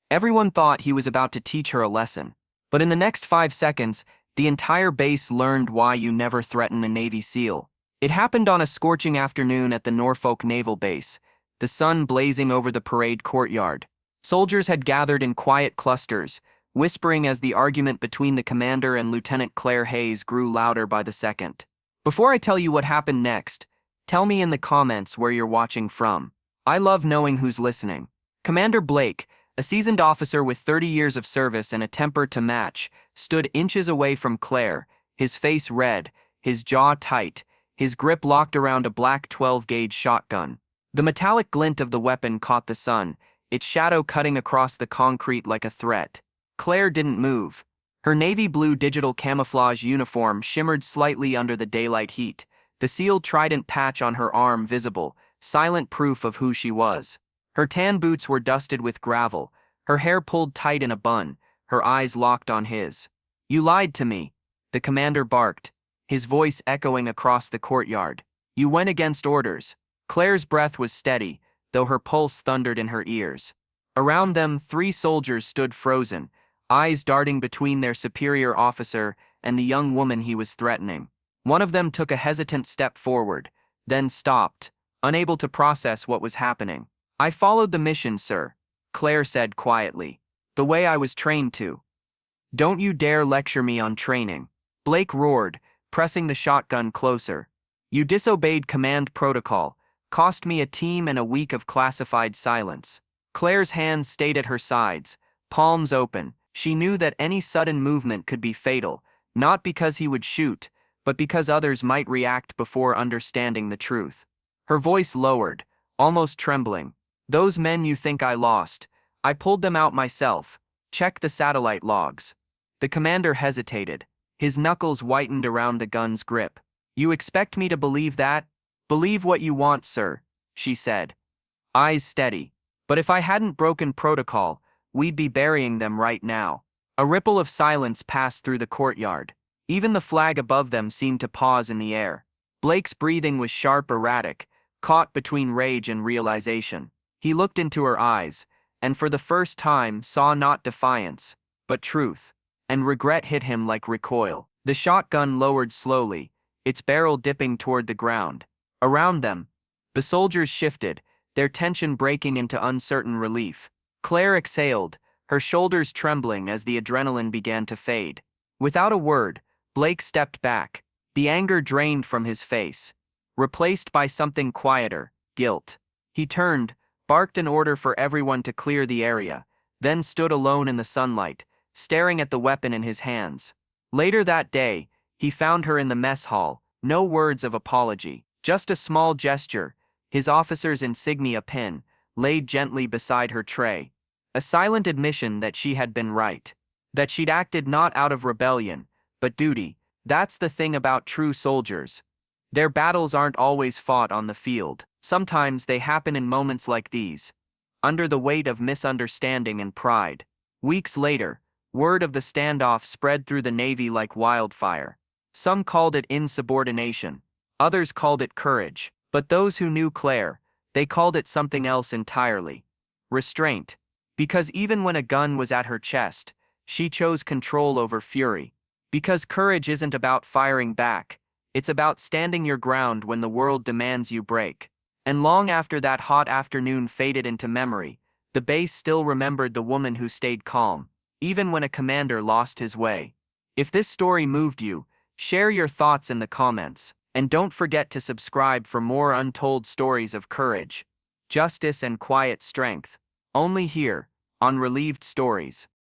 Everyone thought he was about to teach her a lesson. But in the next 5 seconds, the entire base learned why you never threaten a Navy SEAL. It happened on a scorching afternoon at the Norfolk Naval Base, the sun blazing over the parade courtyard. Soldiers had gathered in quiet clusters, whispering as the argument between the commander and Lieutenant Claire Hayes grew louder by the second. Before I tell you what happened next, tell me in the comments where you're watching from. I love knowing who's listening. Commander Blake, a seasoned officer with 30 years of service and a temper to match, stood inches away from Claire, his face red, his jaw tight, his grip locked around a black 12-gauge shotgun. The metallic glint of the weapon caught the sun, its shadow cutting across the concrete like a threat. Claire didn't move. Her navy blue digital camouflage uniform shimmered slightly under the daylight heat, the sealed trident patch on her arm visible, silent proof of who she was. Her tan boots were dusted with gravel, her hair pulled tight in a bun, her eyes locked on his. "You lied to me," the commander barked, his voice echoing across the courtyard. "You went against orders." Claire's breath was steady, though her pulse thundered in her ears. Around them, 3 soldiers stood frozen, eyes darting between their superior officer and the young woman he was threatening. One of them took a hesitant step forward, then stopped, unable to process what was happening. "I followed the mission, sir," Claire said quietly. "The way I was trained to." "Don't you dare lecture me on training," Blake roared, pressing the shotgun closer. "You disobeyed command protocol, cost me a team and a week of classified silence." Claire's hands stayed at her sides, palms open. She knew that any sudden movement could be fatal, not because he would shoot, but because others might react before understanding the truth. Her voice lowered, almost trembling. "Those men you think I lost, I pulled them out myself. Check the satellite logs." The commander hesitated, his knuckles whitened around the gun's grip. "You expect me to believe that?" "Believe what you want, sir," she said, eyes steady. "But if I hadn't broken protocol, we'd be burying them right now." A ripple of silence passed through the courtyard. Even the flag above them seemed to pause in the air. Blake's breathing was sharp, erratic, caught between rage and realization. He looked into her eyes, and for the first time saw not defiance, but truth. And regret hit him like recoil. The shotgun lowered slowly, its barrel dipping toward the ground. Around them, the soldiers shifted, their tension breaking into uncertain relief. Claire exhaled, her shoulders trembling as the adrenaline began to fade. Without a word, Blake stepped back, the anger drained from his face, replaced by something quieter, guilt. He turned, barked an order for everyone to clear the area, then stood alone in the sunlight, staring at the weapon in his hands. Later that day, he found her in the mess hall, no words of apology, just a small gesture, his officer's insignia pin, laid gently beside her tray. A silent admission that she had been right, that she'd acted not out of rebellion, but duty. That's the thing about true soldiers. Their battles aren't always fought on the field. Sometimes they happen in moments like these, under the weight of misunderstanding and pride. Weeks later, word of the standoff spread through the Navy like wildfire. Some called it insubordination, others called it courage, but those who knew Claire, they called it something else entirely. Restraint. Because even when a gun was at her chest, she chose control over fury. Because courage isn't about firing back, it's about standing your ground when the world demands you break. And long after that hot afternoon faded into memory, the base still remembered the woman who stayed calm, even when a commander lost his way. If this story moved you, share your thoughts in the comments, and don't forget to subscribe for more untold stories of courage, justice, and quiet strength. Only here, on Relieved Stories.